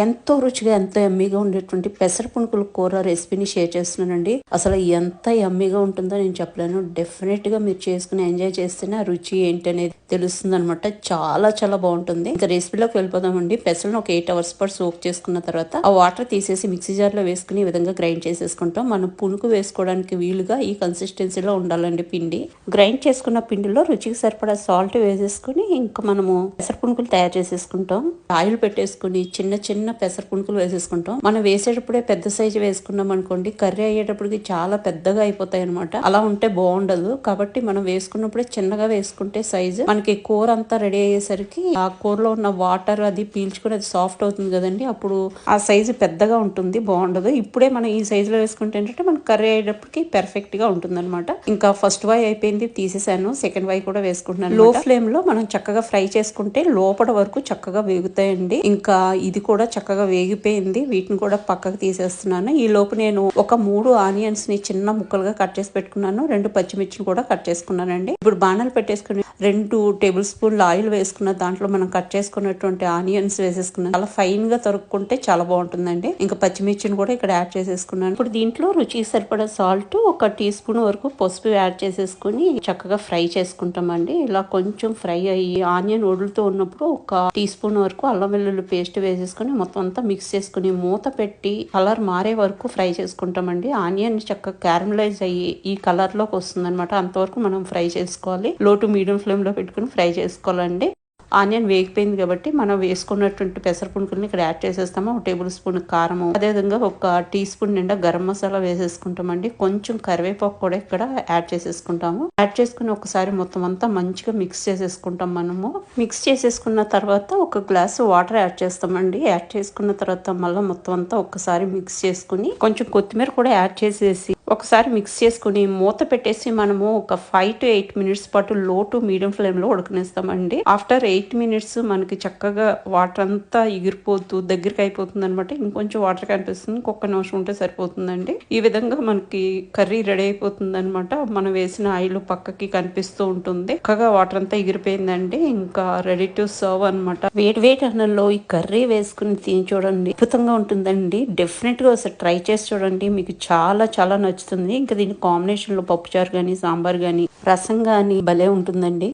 ఎంతో రుచిగా ఎంతో యమ్మీగా ఉండేటువంటి పెసర పునుకుల కూర రెసిపీని షేర్ చేస్తున్నానండి. అసలు ఎంత యమ్మీగా ఉంటుందో నేను చెప్పలేను. డెఫినెట్ గా మీరు చేసుకుని ఎంజాయ్ చేస్తేనే ఆ రుచి ఏంటనేది తెలుస్తుంది అనమాట. చాలా చాలా బాగుంటుంది. ఇంకా రెసిపీలోకి వెళ్ళిపోదామండి. పెసలను ఒక 8 hours పాటు సోక్ చేసుకున్న తర్వాత ఆ వాటర్ తీసేసి మిక్సీ జార్ లో వేసుకుని ఈ విధంగా గ్రైండ్ చేసేసుకుంటాం. మనం పునుకు వేసుకోవడానికి వీలుగా ఈ కన్సిస్టెన్సీలో ఉండాలండి పిండి. గ్రైండ్ చేసుకున్న పిండిలో రుచికి సరిపడా సాల్ట్ వేసేసుకుని ఇంకా మనము పెసర పునుకులు తయారు చేసేసుకుంటాం. ఆయిల్ పెట్టేసుకుని చిన్న చిన్న పెసర పునుకులు వేసేసుకుంటాం. మనం వేసేటప్పుడే పెద్ద సైజు వేసుకున్నాం అనుకోండి, కర్రీ అయ్యేటప్పటికి చాలా పెద్దగా అయిపోతాయి అనమాట. అలా ఉంటే బాగుండదు. కాబట్టి మనం వేసుకున్నప్పుడే చిన్నగా వేసుకుంటే సైజు మనకి కూర అంతా రెడీ అయ్యేసరికి ఆ కూరలో ఉన్న వాటర్ అది పీల్చుకుని అది సాఫ్ట్ అవుతుంది కదండి. అప్పుడు ఆ సైజు పెద్దగా ఉంటుంది, బాగుండదు. ఇప్పుడే మనం ఈ సైజులో వేసుకుంటే ఏంటంటే మనకి కర్రీ అయ్యేటప్పటికి పర్ఫెక్ట్ గా ఉంటుంది అనమాట. ఇంకా ఫస్ట్ వై అయిపోయింది, తీసేసాను. సెకండ్ వై కూడా వేసుకుంటున్నాను. లో ఫ్లేమ్ లో మనం చక్కగా ఫ్రై చేసుకుంటే లోపల వరకు చక్కగా వేగుతాయండి. ఇంకా ఇది కూడా చక్కగా వేగిపోయింది. వీటిని కూడా పక్కకు తీసేస్తున్నాను. ఈ లోపు నేను ఒక 3 ఆనియన్స్ ని చిన్న ముక్కలుగా కట్ చేసి పెట్టుకున్నాను. 2 పచ్చిమిర్చిని కూడా కట్ చేసుకున్నానండి. ఇప్పుడు బాణాలు పెట్టేసుకుని 2 టేబుల్ స్పూన్ల ఆయిల్ వేసుకున్న దాంట్లో మనం కట్ చేసుకున్నటువంటి ఆనియన్స్ వేసేసుకున్నాను. చాలా ఫైన్ గా తరుక్కుంటే చాలా బాగుంటుందండి. ఇంకా పచ్చిమిర్చిని కూడా ఇక్కడ యాడ్ చేసేసుకున్నాను. ఇప్పుడు దీంట్లో రుచికి సరిపడా సాల్ట్, 1 టీ స్పూన్ వరకు పసుపు యాడ్ చేసేసుకుని చక్కగా ఫ్రై చేసుకుంటామండి. ఇలా కొంచెం ఫ్రై అయ్యి ఆనియన్ వదులుతూ ఉన్నప్పుడు 1 టీ స్పూన్ వరకు అల్లం వెల్లుల్లి పేస్ట్ వేసేసుకుని మొత్తం అంతా మిక్స్ చేసుకుని మూత పెట్టి కలర్ మారే వరకు ఫ్రై చేసుకుంటామండి. ఆనియన్ చక్కగా క్యారమలైజ్ అయ్యి ఈ కలర్ లోకి వస్తుంది అనమాట. అంతవరకు మనం ఫ్రై చేసుకోవాలి. లో టు మీడియం ఫ్లేమ్ లో పెట్టుకుని ఫ్రై చేసుకోవాలండి. ఆనియన్ వేగిపోయింది కాబట్టి మనం వేసుకున్నటువంటి పెసర పునుకుల్ని ఇక్కడ యాడ్ చేసేస్తాము. 1 టేబుల్ స్పూన్ కారము, అదేవిధంగా 1 టీ స్పూన్ నిండా గరం మసాలా వేసేసుకుంటామండి. కొంచెం కరివేపాకు కూడా ఇక్కడ యాడ్ చేసేసుకుంటాము. యాడ్ చేసుకుని ఒకసారి మొత్తం అంతా మంచిగా మిక్స్ చేసేసుకుంటాం. మనము మిక్స్ చేసేసుకున్న తర్వాత 1 గ్లాసు వాటర్ యాడ్ చేస్తామండి. యాడ్ చేసుకున్న తర్వాత మళ్ళీ మొత్తం అంతా ఒకసారి మిక్స్ చేసుకుని కొంచెం కొత్తిమీర కూడా యాడ్ చేసేసి ఒకసారి మిక్స్ చేసుకుని మూత పెట్టేసి మనము ఒక 5 to 8 minutes పాటు లో టు మీడియం ఫ్లేమ్ లో ఉడకనిస్తామండి. ఆఫ్టర్ 8 minutes మనకి చక్కగా వాటర్ అంతా ఎగిరిపోతూ దగ్గరికి అయిపోతుంది అనమాట. ఇంకొంచెం వాటర్ కనిపిస్తుంది, ఇంకొక నిమిషం ఉంటే సరిపోతుందండి. ఈ విధంగా మనకి కర్రీ రెడీ అయిపోతుంది అనమాట. మనం వేసిన ఆయిల్ పక్కకి కనిపిస్తూ ఉంటుంది. చక్కగా వాటర్ అంతా ఎగిరిపోయిందండి. ఇంకా రెడీ టు సర్వ్ అనమాట. వేడి వేడి అన్నంలో ఈ కర్రీ వేసుకుని తిని చూడండి, అద్భుతంగా ఉంటుందండి. డెఫినెట్ గా ఒకసారి ట్రై చేసి చూడండి, మీకు చాలా చాలా నచ్చుతుంది. ఇంకా దీని కాంబినేషన్ లో పప్పుచారు గానీ, సాంబార్ గానీ, రసం గానీ భలే ఉంటుందండి.